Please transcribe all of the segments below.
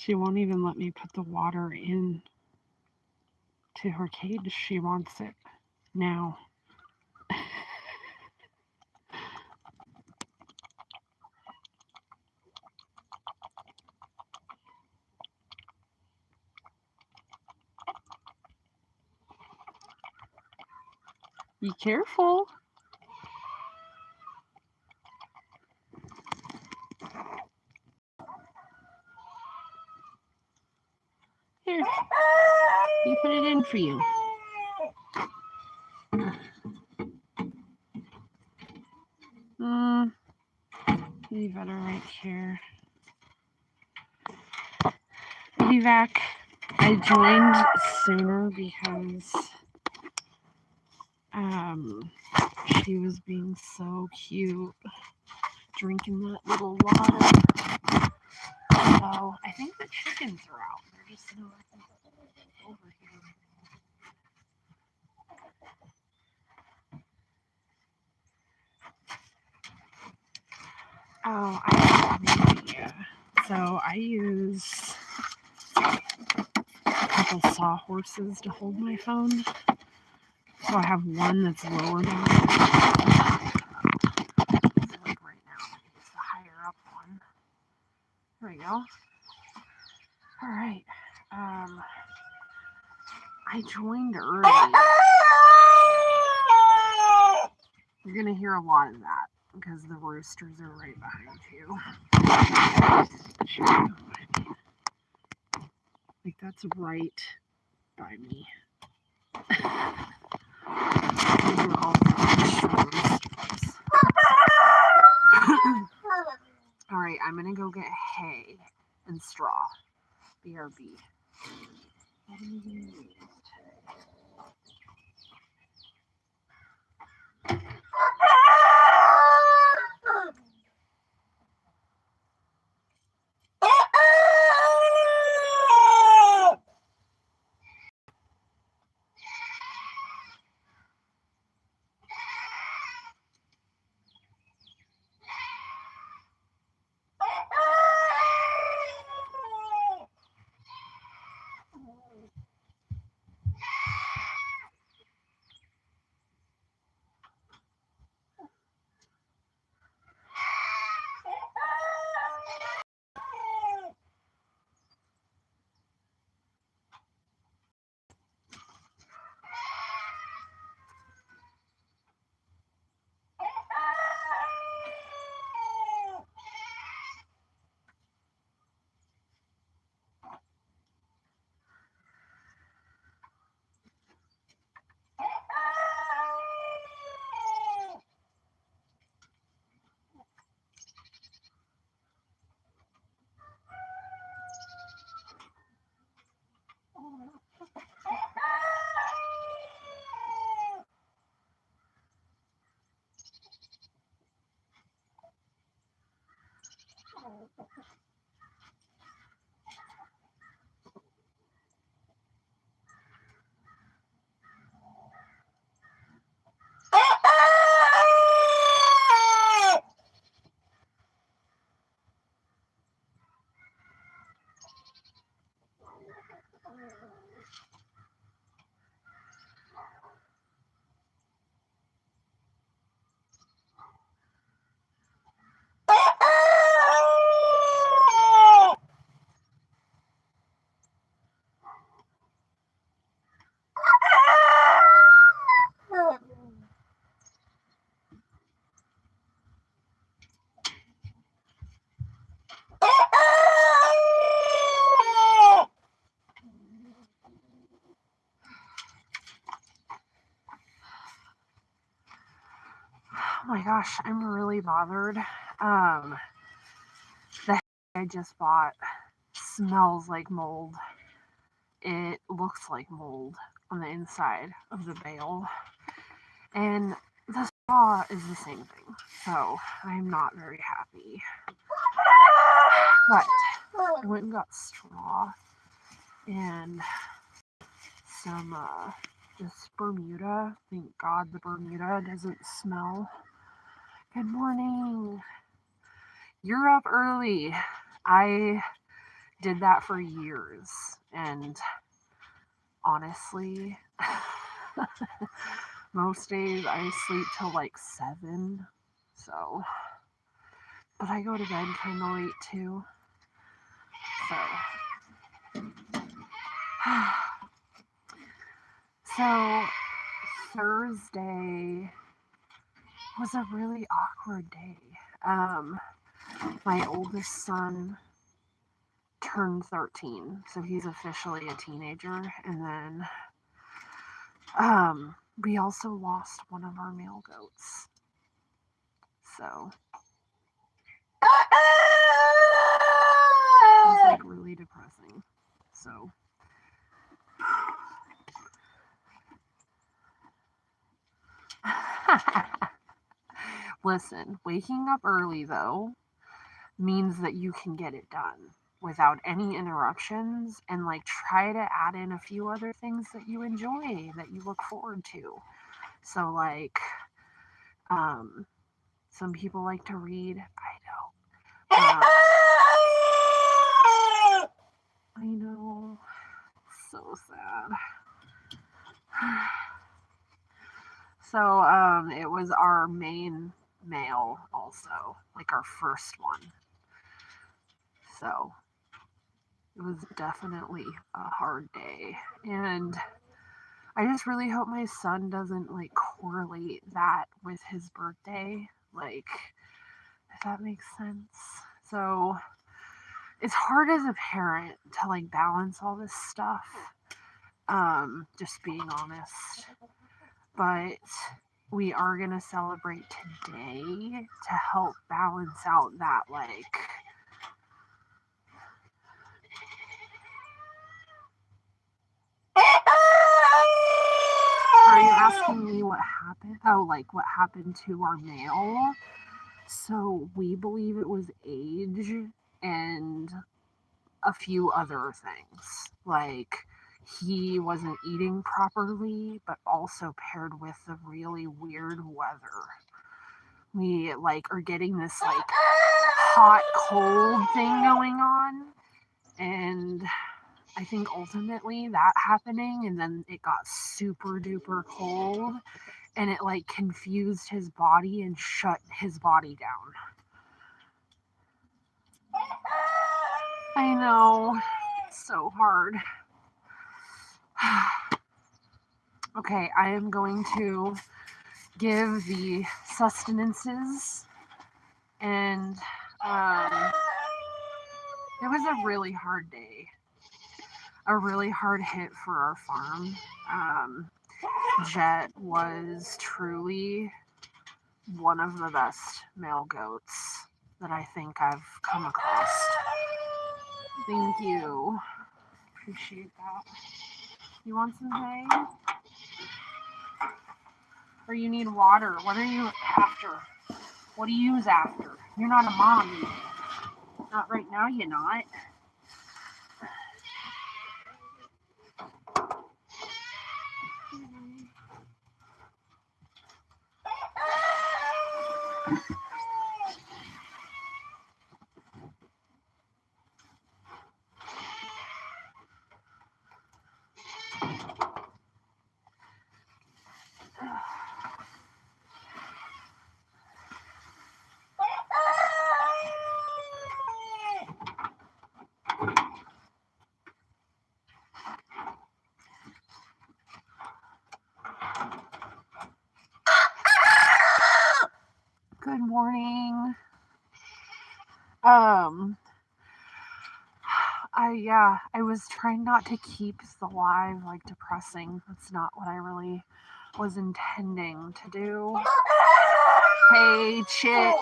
She won't even let me put the water in to her cage. She wants it now. Be careful. Here, you put it in for you. Be better right here. Evac. I joined sooner because she was being so cute, drinking that little water. So I think the chickens are out. They're just over here. Oh, I have no idea. So I use a couple sawhorses to hold my phone. So I have one that's lower down. Like right now, it's the higher up one. There we go. All right. I joined early. You're gonna hear a lot of that because the roosters are right behind you. Like that's right by me. These are all roosters. All right, I'm gonna go get hay and straw. BRB. Oh my gosh, I'm really bothered. The hay I just bought smells like mold. It looks like mold on the inside of the bale. And the straw is the same thing. So I'm not very happy. But I went and got straw and some just Bermuda. Thank God the Bermuda doesn't smell. Good morning. You're up early. I did that for years. And honestly, most days I sleep till like 7. So, but I go to bed kind of late too. So, so Thursday was a really awkward day. My oldest son turned 13, so he's officially a teenager, and then we also lost one of our male goats. So it was like really depressing. So listen, waking up early though means that you can get it done without any interruptions, and like try to add in a few other things that you enjoy, that you look forward to. So like some people like to read. I know. So sad. So it was our main male also, like our first one. So it was definitely a hard day. And I just really hope my son doesn't like correlate that with his birthday. Like, if that makes sense. So it's hard as a parent to like balance all this stuff. Just being honest. But we are going to celebrate today to help balance out that, like, are you asking me what happened? Oh, like what happened to our male? So we believe it was age and a few other things. Like, he wasn't eating properly, but also paired with the really weird weather. We like are getting this like hot cold thing going on, and I think ultimately that happening, and then it got super duper cold, and it like confused his body and shut his body down. I know, it's so hard. Okay, I am going to give the sustenances, and it was a really hard day, a really hard hit for our farm. Jet was truly one of the best male goats that I think I've come across. Thank you. Appreciate that. You want some hay? Or you need water? What are you after? What do you use after? You're not a mom. Not right now, you're not. Good morning. I was trying not to keep the live like depressing. That's not what I really was intending to do. Hey, chick.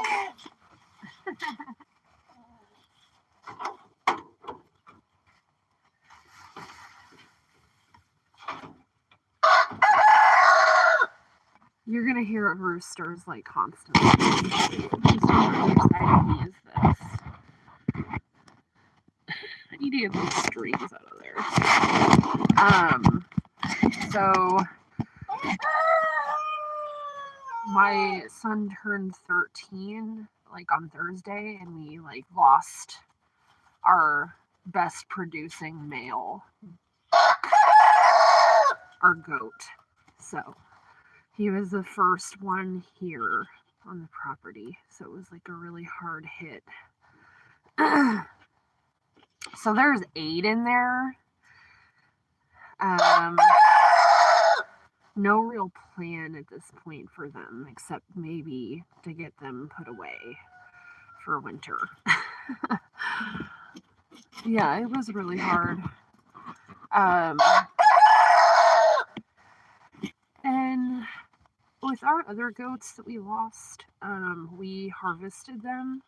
You're gonna hear roosters like constantly. Whose anxiety is this? I need to get those strings out of there. So my son turned 13 like on Thursday, and we like lost our best producing male or goat. So he was the first one here on the property. So it was like a really hard hit. So there's 8 in there. No real plan at this point for them, except maybe to get them put away for winter. Yeah, it was really hard. And with our other goats that we lost, we harvested them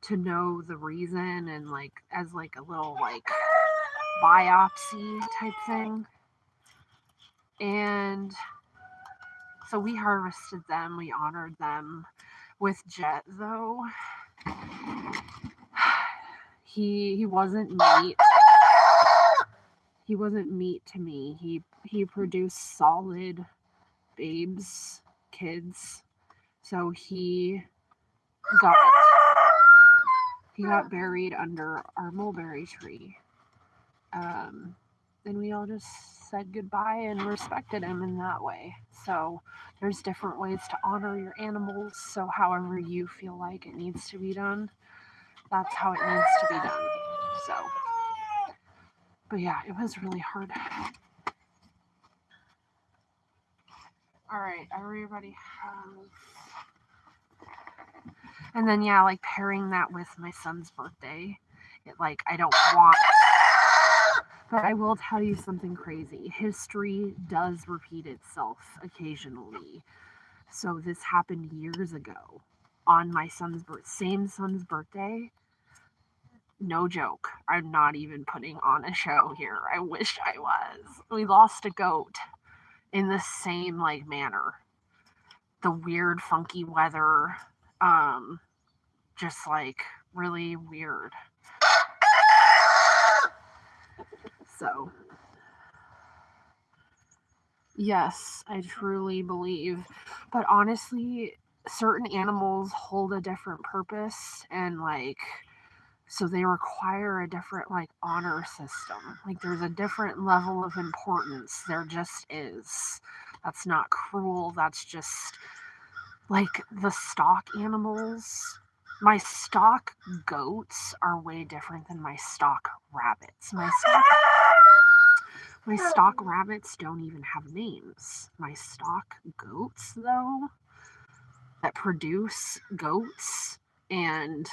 to know the reason and like as like a little like biopsy type thing. And so we harvested them, we honored them. With Jet though, he wasn't meat. He wasn't meat to me. He produced solid babes, kids. So he got buried under our mulberry tree. And we all just said goodbye and respected him in that way. So there's different ways to honor your animals. So however you feel like it needs to be done, that's how it needs to be done. So, but yeah, it was really hard. All right, everybody has. And then yeah, like pairing that with my son's birthday, it like I don't want. But I will tell you something crazy. History does repeat itself occasionally. So this happened years ago on my same son's birthday. No joke. I'm not even putting on a show here. I wish I was. We lost a goat in the same like manner. The weird funky weather, just like really weird. So yes, I truly believe. But honestly, certain animals hold a different purpose and like so they require a different like honor system. Like there's a different level of importance. There just is. That's not cruel. That's just like the stock animals. My stock goats are way different than my stock rabbits. My stock rabbits don't even have names. My stock goats, though, that produce goats and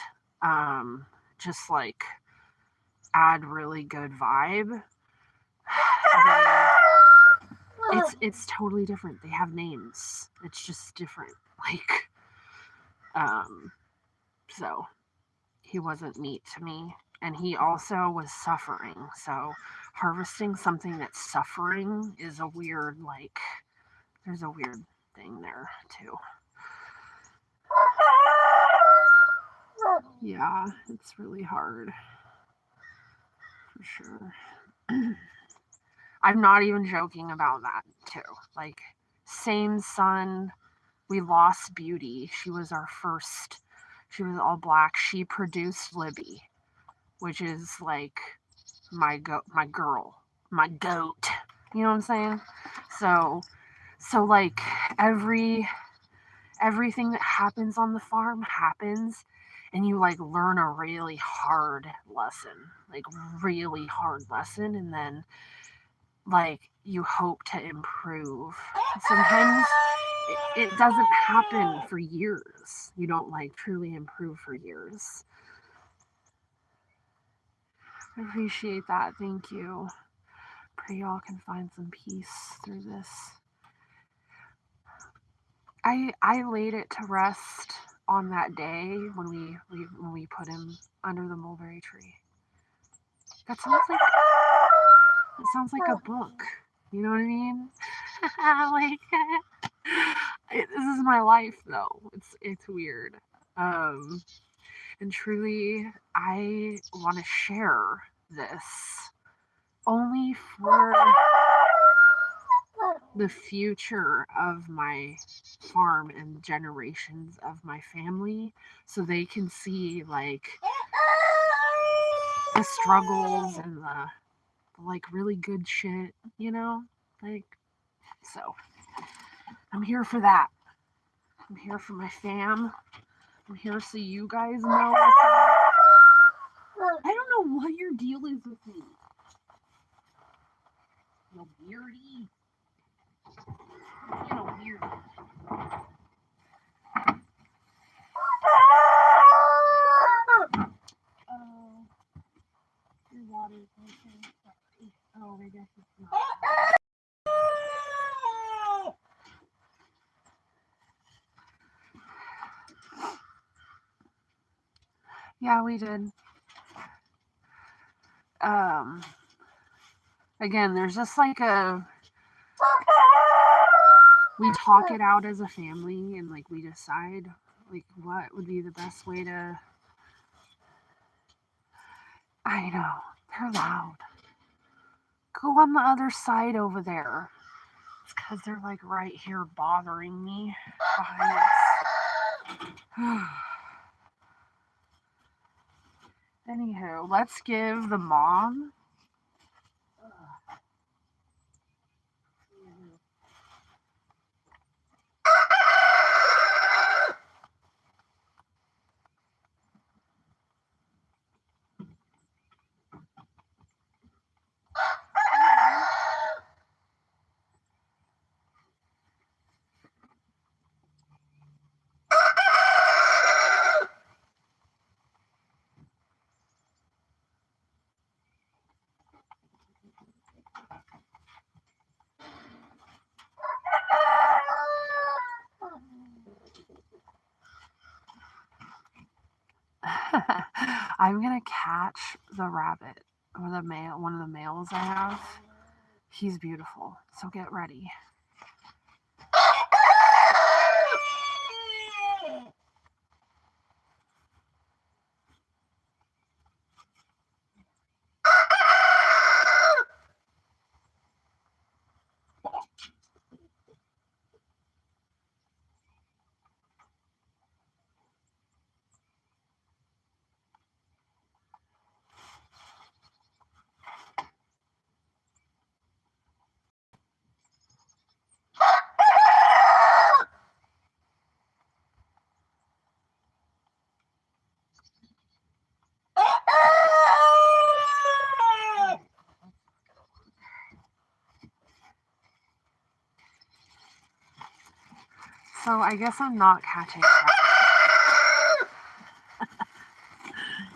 just like add really good vibe, it's totally different. They have names. It's just different. Like, so he wasn't meat to me. And he also was suffering. So harvesting something that's suffering is a weird, like, there's a weird thing there too. Yeah, it's really hard. For sure. I'm not even joking about that too. Like, same son, we lost Beauty. She was our first, she was all black. She produced Libby, which is like my girl, my goat. You know what I'm saying? So like everything that happens on the farm happens, and you like learn a really hard lesson, and then like you hope to improve. Sometimes it doesn't happen for years. You don't like truly improve for years. I appreciate that. Thank you. Pray y'all can find some peace through this. I laid it to rest on that day when we put him under the mulberry tree. That sounds like a book. You know what I mean? Like this is my life though. It's weird. And truly I want to share this only for the future of my farm and generations of my family so they can see like the struggles and the like really good shit, like so. I'm here for that. I'm here for my fam. I'm here so you guys know what's up. I don't know what your deal is with me. You weirdy. You know, weirdy. Oh, your water's okay. Sorry. Oh, I guess it's not. Yeah, we did. Um, Again, there's just like we talk it out as a family and like we decide like what would be the best way to. I know, they're loud. Go on the other side over there. It's because they're like right here bothering me behind us. Anywho, let's give the mom. I'm gonna catch the rabbit or the male, one of the males I have. He's beautiful, so get ready. So I guess I'm not catching rabbit.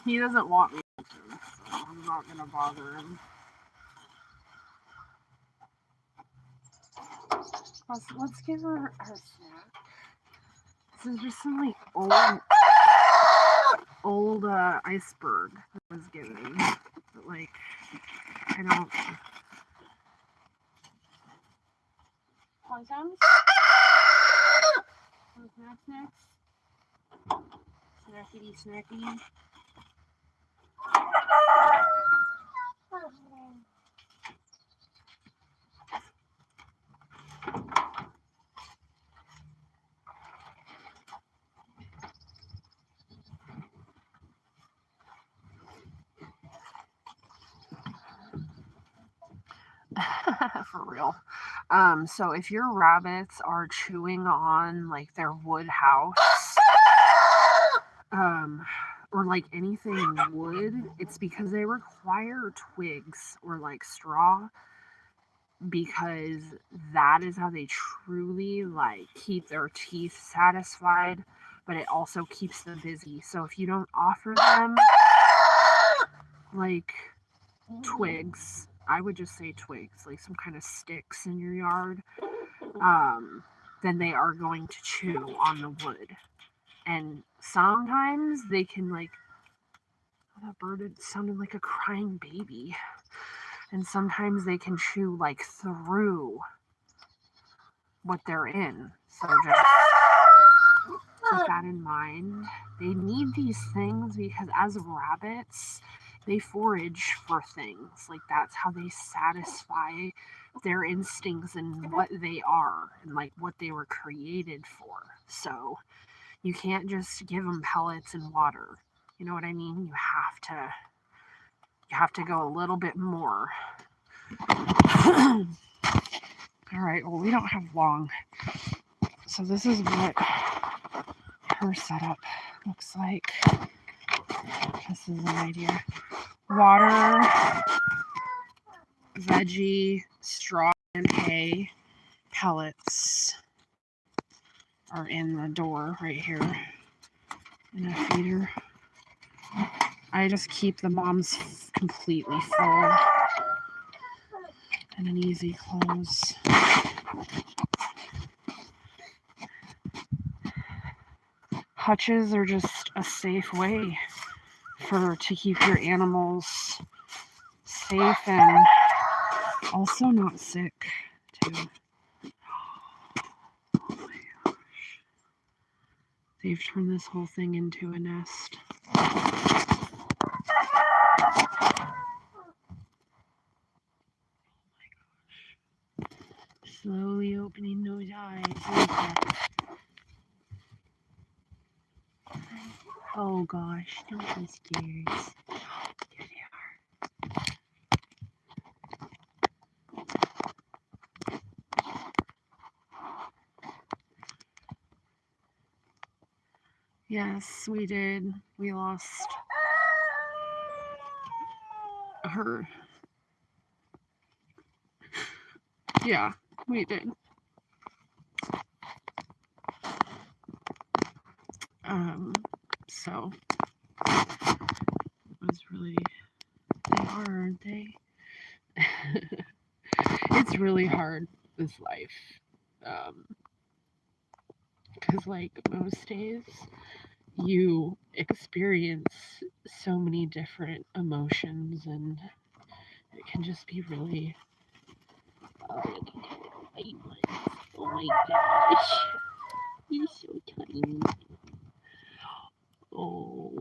He doesn't want me to, so I'm not gonna bother him. Let's give her snack. This is just some like old iceberg that was given. But like I don't. Want some? Snacks? Snackity. For real. So if your rabbits are chewing on like their wood house, or like anything wood, it's because they require twigs or like straw because that is how they truly like keep their teeth satisfied, but it also keeps them busy. So if you don't offer them like twigs, I would just say twigs, like some kind of sticks in your yard, then they are going to chew on the wood. And sometimes they can like, oh, that bird, it sounded like a crying baby. And sometimes they can chew like through what they're in. So just keep that in mind. They need these things because as rabbits, they forage for things. Like that's how they satisfy their instincts and what they are and like what they were created for. So you can't just give them pellets and water. You know what I mean? You have to You have to go a little bit more. All right, well, we don't have long. So this is what her setup looks like. This is an idea. Water, veggie, straw, and hay pellets are in the door right here in a feeder. I just keep the moms completely full and an easy close. Hutches are just a safe way to keep your animals safe and also not sick too. Oh my gosh. They've turned this whole thing into a nest. Slowly opening those eyes. Oh gosh, don't be scared. There they are. Yes, we did. We lost her. Yeah, we did. So it was really, they are, aren't they? It's really hard, this life. Because like most days, you experience so many different emotions, and it can just be really, oh my gosh, you're so tiny. Oh.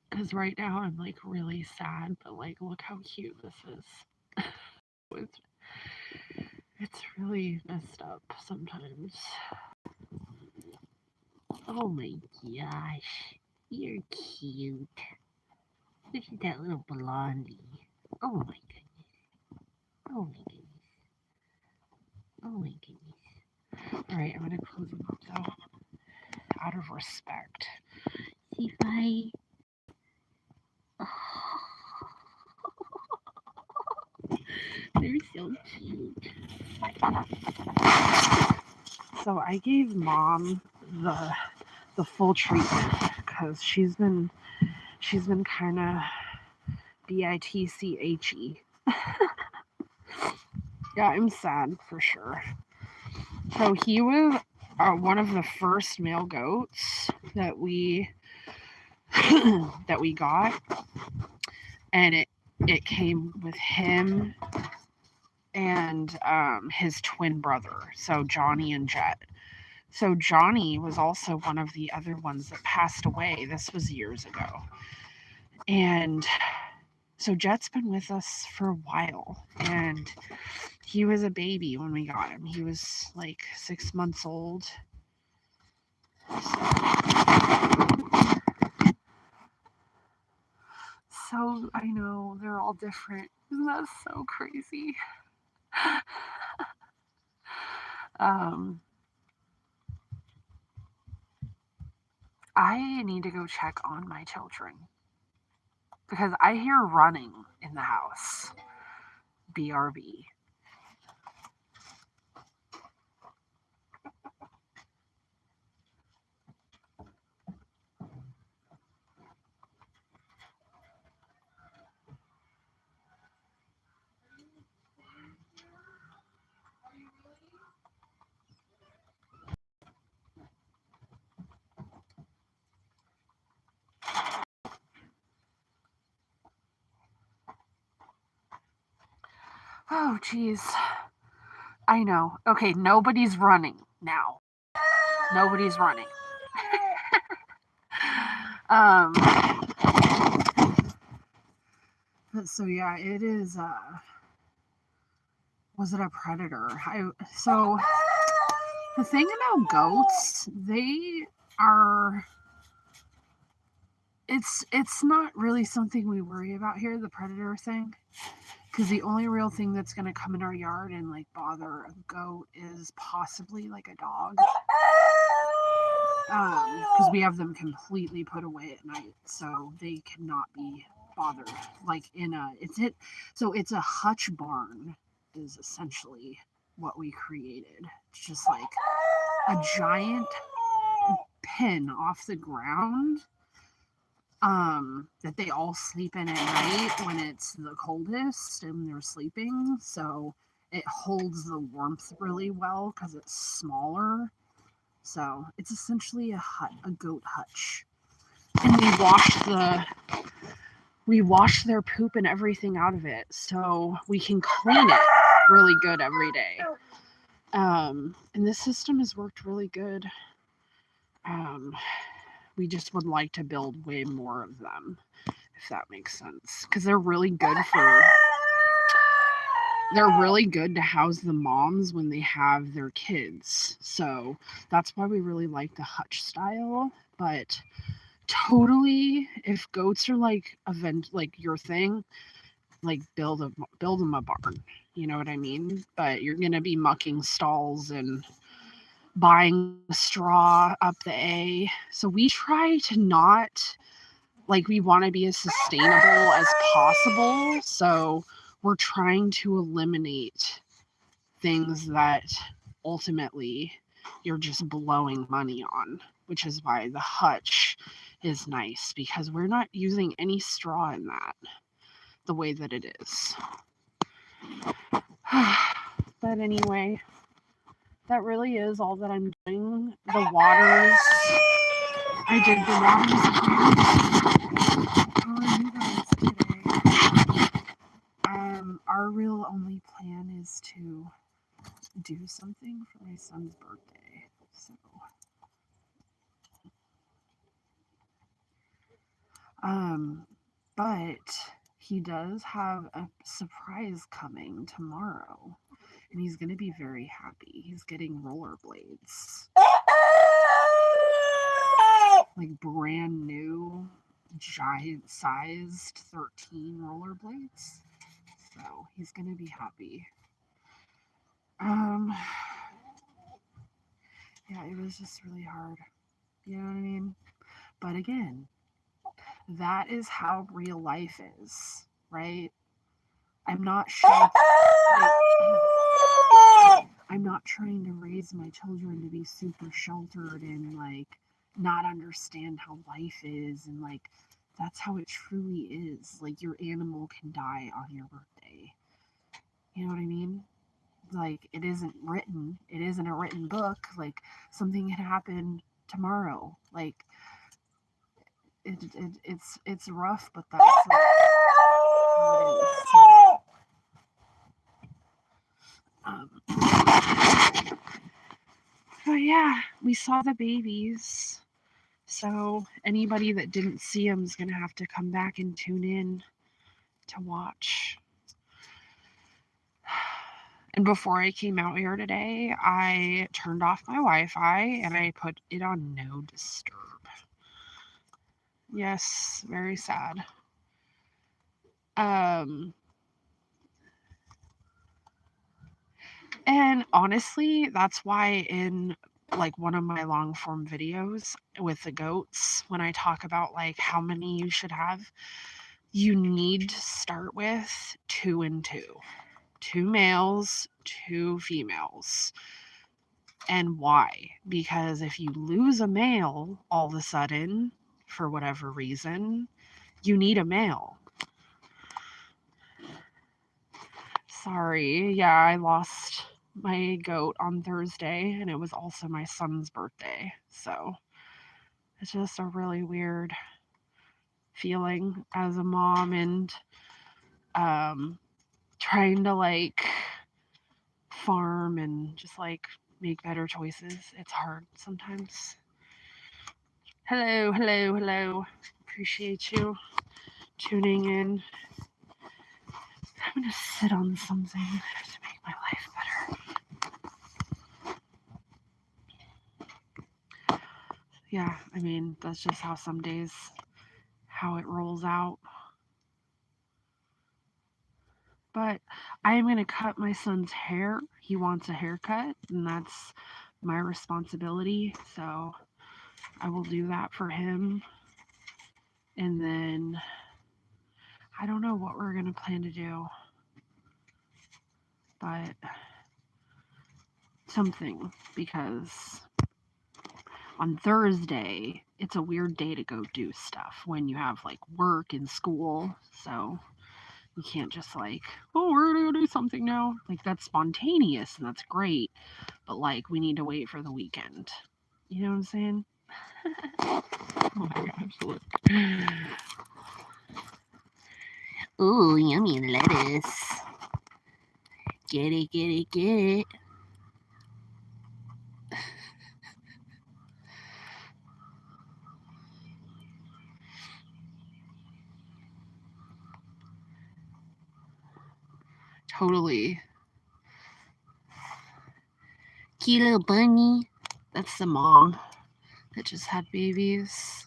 Because right now I'm like really sad, but like look how cute this is. It's really messed up sometimes. Oh my gosh, you're cute. Look at that little blondie. Oh my goodness. Oh my goodness. Oh my goodness. Alright, I'm gonna close them up though. Out of respect. See, bye. They're so cute. So I gave Mom the full treatment because she's been kind of bitchy. Yeah, I'm sad for sure. So he was one of the first male goats that we that we got, and it came with him and his twin brother, so Johnny and Jet. So Johnny was also one of the other ones that passed away. This was years ago. And so Jet's been with us for a while, and he was a baby when we got him. He was like 6 months old. So I know they're all different. Isn't that so crazy? I need to go check on my children because I hear running in the house. BRB. Oh, geez. I know. Okay, nobody's running now. Nobody's running. So yeah, it is. Was it a predator? So The thing about goats, they are it's not really something we worry about here, the predator thing. Because the only real thing that's going to come in our yard and like bother a goat is possibly like a dog. Because we have them completely put away at night, so they cannot be bothered. Like it's a hutch barn is essentially what we created. It's just like a giant pen off the ground that they all sleep in at night when it's the coldest and they're sleeping. So it holds the warmth really well because it's smaller. So it's essentially a goat hutch. And we wash their poop and everything out of it, so we can clean it really good every day. And this system has worked really good. We just would like to build way more of them, if that makes sense, because they're really good to house the moms when they have their kids. So that's why we really like the hutch style. But totally, if goats are like your thing, like build them a barn. You know what I mean? But you're gonna be mucking stalls and buying straw up the A. So we try to not, like, we want to be as sustainable as possible. So we're trying to eliminate things that ultimately you're just blowing money on, which is why the hutch is nice, because we're not using any straw in that the way that it is. But anyway, that really is all that I'm doing. The waters, I did the waters for you guys today. Our real only plan is to do something for my son's birthday. So but he does have a surprise coming tomorrow, and he's going to be very happy. He's getting rollerblades. Like brand new, giant sized 13 rollerblades. So he's going to be happy. Yeah, it was just really hard. You know what I mean? But again, that is how real life is, right? I'm not sure. I'm not trying to raise my children to be super sheltered and like not understand how life is, and like that's how it truly is. Like your animal can die on your birthday. You know what I mean? Like it isn't written. It isn't a written book. Like something can happen tomorrow. Like it's rough, but that's like how it is. But yeah, we saw the babies. So anybody that didn't see them is going to have to come back and tune in to watch. And before I came out here today, I turned off my Wi-Fi and I put it on no disturb. Yes, very sad. And honestly, that's why in like one of my long form videos with the goats, when I talk about like how many you should have, you need to start with 2 and 2. 2 males, 2 females. And why? Because if you lose a male all of a sudden, for whatever reason, you need a male. Sorry, yeah, I lost my goat on Thursday, and it was also my son's birthday. So it's just a really weird feeling as a mom, and trying to like farm and just like make better choices. It's hard sometimes. Hello, hello, hello. Appreciate you tuning in. I'm gonna sit on something to make my life better. yeah, I mean, that's just how some days, how it rolls out. But I am going to cut my son's hair. He wants a haircut, and that's my responsibility. So I will do that for him. And then I don't know what we're going to plan to do, but something, because on Thursday, it's a weird day to go do stuff when you have like work and school. So you can't just like, oh, we're going to go do something now. Like, that's spontaneous and that's great. But like, we need to wait for the weekend. You know what I'm saying? Oh my gosh, look. Ooh, yummy lettuce. Get it, get it, get it. Totally. Cute little bunny. That's the mom that just had babies.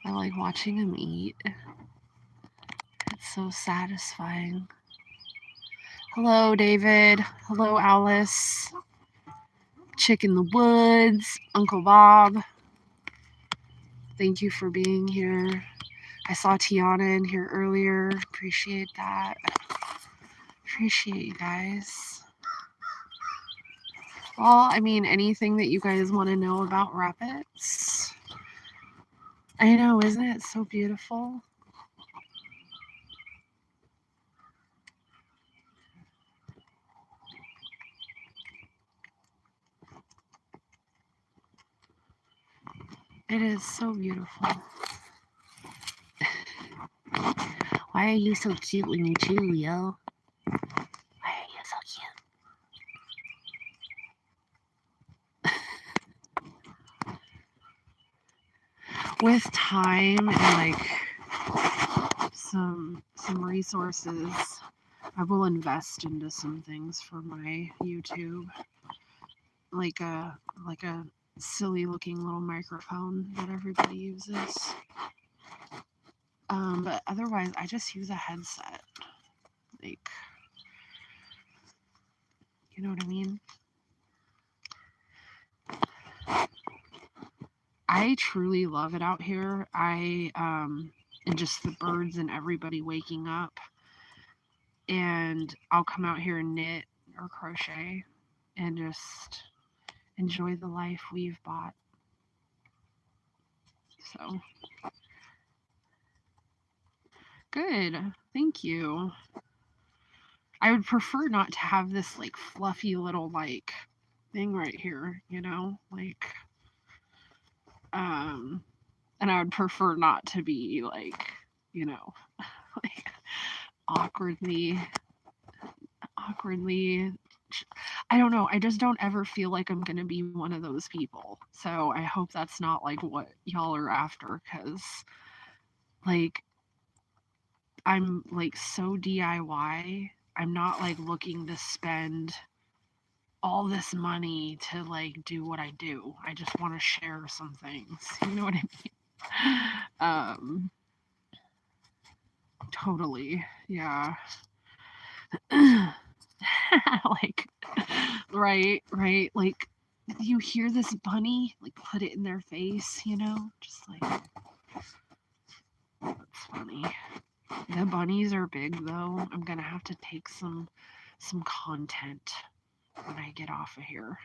I like watching him eat. It's so satisfying. Hello, David. Hello, Alice. Chick in the Woods. Uncle Bob. Thank you for being here. I saw Tiana in here earlier. Appreciate that. Appreciate you guys. Well, I mean, anything that you guys want to know about rabbits? I know, isn't it so beautiful? It is so beautiful. Why are you so cute when you chew, yo? Why are you so cute? With time and like some resources, I will invest into some things for my YouTube, like a silly looking little microphone that everybody uses. But otherwise, I just use a headset. Like, you know what I mean? I truly love it out here. And just the birds and everybody waking up. And I'll come out here and knit or crochet and just enjoy the life we've bought. So good. Thank you. I would prefer not to have this like fluffy little like thing right here, you know? Like and I would prefer not to be like, you know, like awkwardly I don't know. I just don't ever feel like I'm going to be one of those people. So I hope that's not like what y'all are after, cuz like I'm like so DIY. I'm not like looking to spend all this money to like do what I do. I just want to share some things. You know what I mean? Totally. Yeah. Like right. Like you hear this bunny, like put it in their face, you know? Just like that's funny. The bunnies are big though. I'm gonna have to take some content when I get off of here.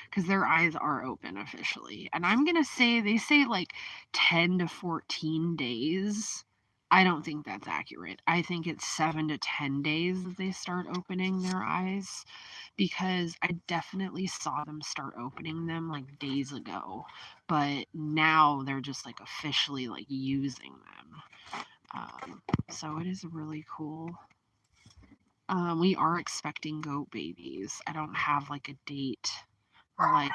Because their eyes are open officially. And I'm gonna say they say like 10 to 14 days. I don't think that's accurate. I think it's 7 to 10 days that they start opening their eyes, because I definitely saw them start opening them like days ago, but now they're just like officially like using them. So it is really cool. We are expecting goat babies. I don't have like a date or like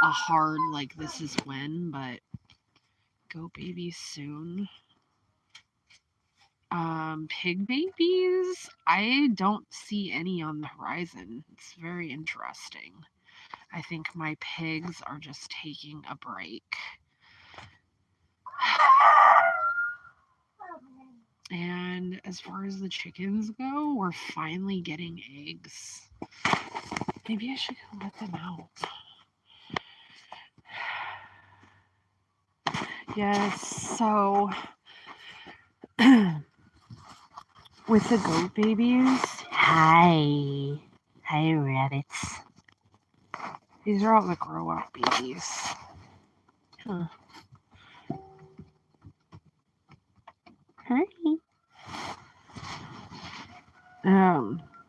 a hard like this is when, but goat babies soon. Pig babies, I don't see any on the horizon. It's very interesting. I think my pigs are just taking a break. And as far as the chickens go, we're finally getting eggs. Maybe I should go let them out. Yes, so with the goat babies, hi rabbits. These are all the grow up babies. Huh. Hi.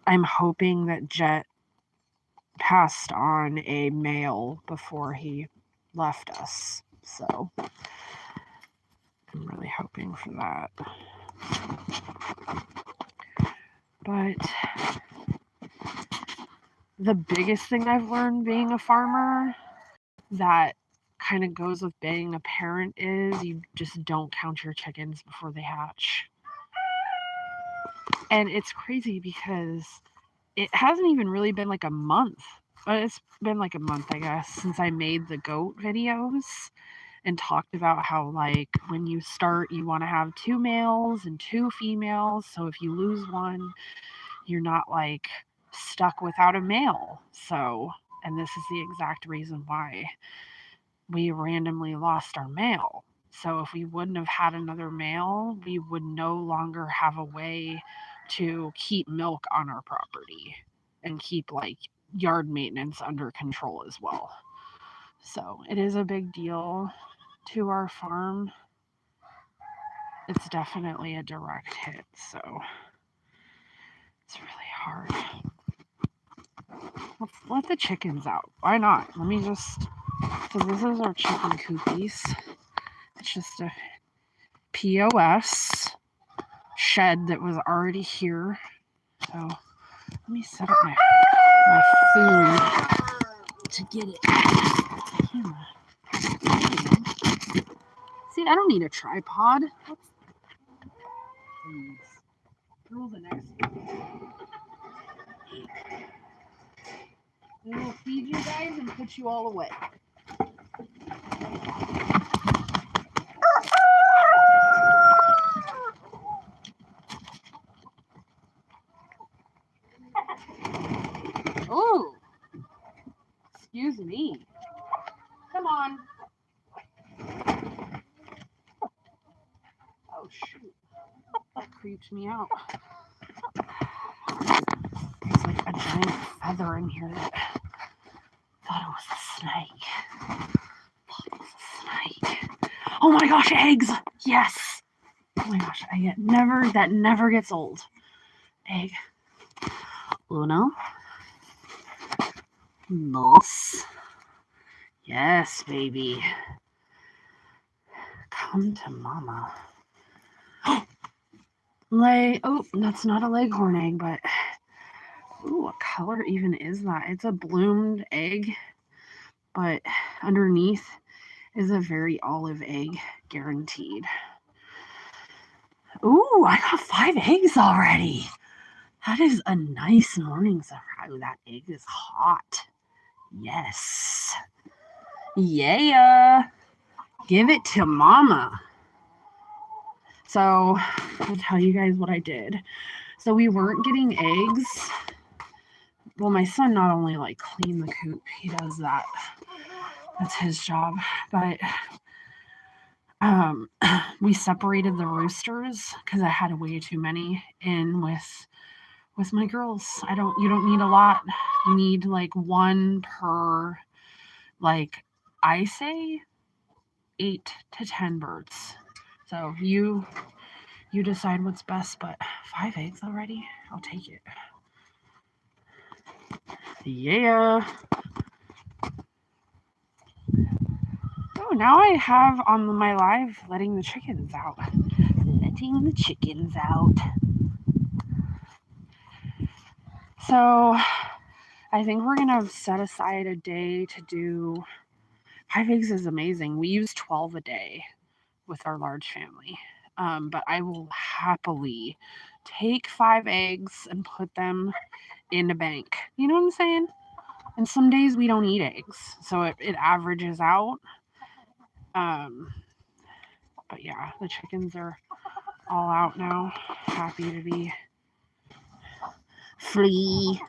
I'm hoping that Jet passed on a male before he left us. So I'm really hoping for that. But the biggest thing I've learned being a farmer that kind of goes with being a parent is you just don't count your chickens before they hatch. And it's crazy because it hasn't even really been like a month, but it's been like a month, I guess, since I made the goat videos and talked about how, like, when you start, you want to have 2 males and 2 females. So if you lose one, you're not like stuck without a male. So, and this is the exact reason why we randomly lost our male. So if we wouldn't have had another male, we would no longer have a way to keep milk on our property and keep like yard maintenance under control as well. So it is a big deal to our farm. It's definitely a direct hit, so it's really hard. Let's let the chickens out. Why not? Let me just, so this is our chicken coopies. It's just a POS shed that was already here. So let me set up my food to get it. See, I don't need a tripod. Throw the next one. Then we'll feed you guys and put you all away. Oh, excuse me. Come on. Oh, shoot. That creeped me out. There's like a giant feather in here that thought it was a snake. Oh my gosh, eggs! Yes! Oh my gosh, that never gets old. Egg. Uno. Dos. Yes, baby. Come to mama. Oh, that's not a leghorn egg, but ooh, what color even is that? It's a bloomed egg, but underneath is a very olive egg, guaranteed. Ooh, I got 5 eggs already. That is a nice morning surprise. Oh, that egg is hot. Yes. Yeah. Give it to mama. So I'll tell you guys what I did. So we weren't getting eggs. Well, my son not only like clean the coop, he does that. That's his job. But we separated the roosters because I had way too many in with my girls. You don't need a lot. You need like 1 per, like, I say 8 to 10 birds. So you decide what's best, but 5 eggs already? I'll take it. Yeah. Oh, now I have on my live letting the chickens out. Letting the chickens out. So I think we're going to set aside a day to do 5 eggs is amazing. We use 12 a day with our large family. But I will happily take 5 eggs and put them in a bank. You know what I'm saying? And some days we don't eat eggs, so it averages out. But yeah, the chickens are all out now. Happy to be flee.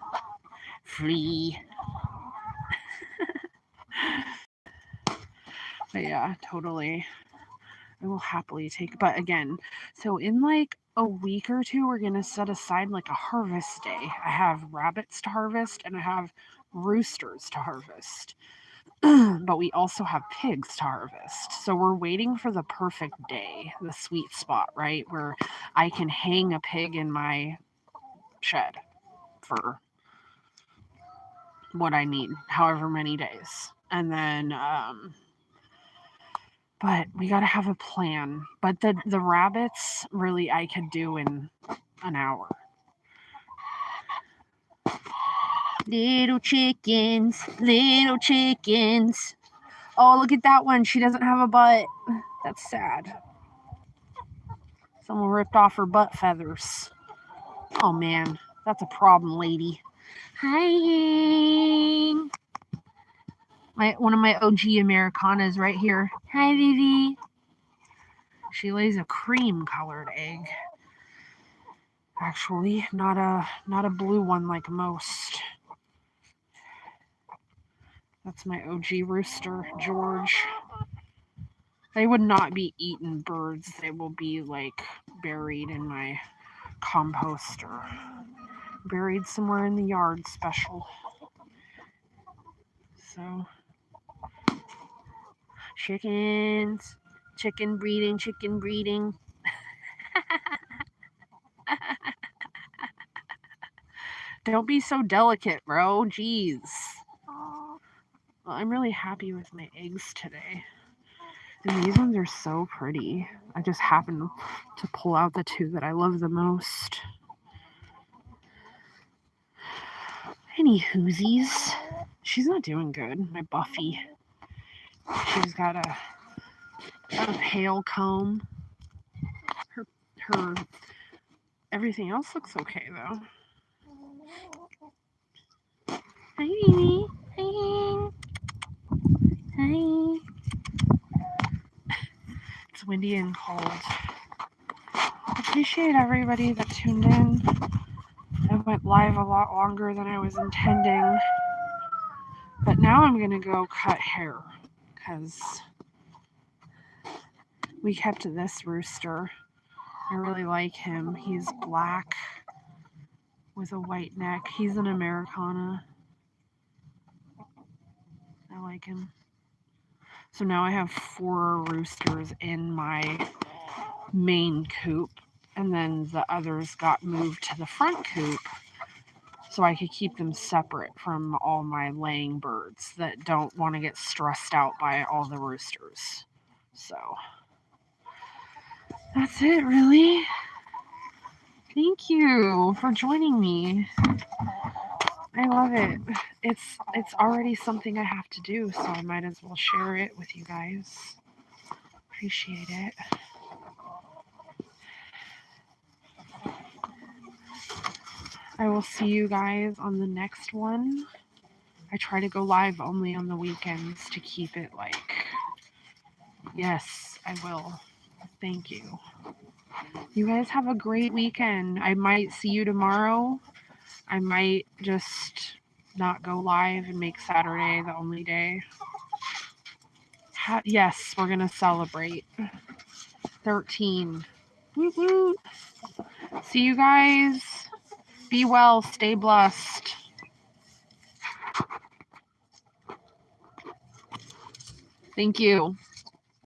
But yeah, totally. I will happily take. But again, so in like a week or two, we're gonna set aside like a harvest day. I have rabbits to harvest and I have roosters to harvest. But we also have pigs to harvest. So we're waiting for the perfect day, the sweet spot, right? Where I can hang a pig in my shed for what I need, however many days. And then but we got to have a plan. But the rabbits really I could do in an hour. Little chickens, little chickens. Oh, look at that one. She doesn't have a butt. That's sad. Someone ripped off her butt feathers. Oh man, that's a problem, lady. Hi. One of my OG Americanas right here. Hi, Vivi. She lays a cream-colored egg. Actually, not a blue one like most. That's my OG rooster, George. They would not be eaten birds. They will be like buried in my composter. Buried somewhere in the yard special. So, chickens. Chicken breeding. Don't be so delicate, bro. Jeez. Well, I'm really happy with my eggs today. And these ones are so pretty. I just happened to pull out the 2 that I love the most. Any whoosies? She's not doing good, my Buffy. She's got a pale comb. Her everything else looks okay though. Hi, Mimi. Hi. Hi. It's windy and cold. Appreciate everybody that tuned in. I went live a lot longer than I was intending. But now I'm gonna go cut hair because we kept this rooster. I really like him. He's black with a white neck. He's an Americana. I like him. So now I have 4 roosters in my main coop, and then the others got moved to the front coop so I could keep them separate from all my laying birds that don't want to get stressed out by all the roosters. So that's it, really. Thank you for joining me. I love it. It's already something I have to do, so I might as well share it with you guys. Appreciate it. I will see you guys on the next one. I try to go live only on the weekends to keep it like, yes, I will. Thank you. You guys have a great weekend. I might see you tomorrow. I might just not go live and make Saturday the only day. Yes, we're going to celebrate. 13. Woo-woo. See you guys. Be well. Stay blessed. Thank you.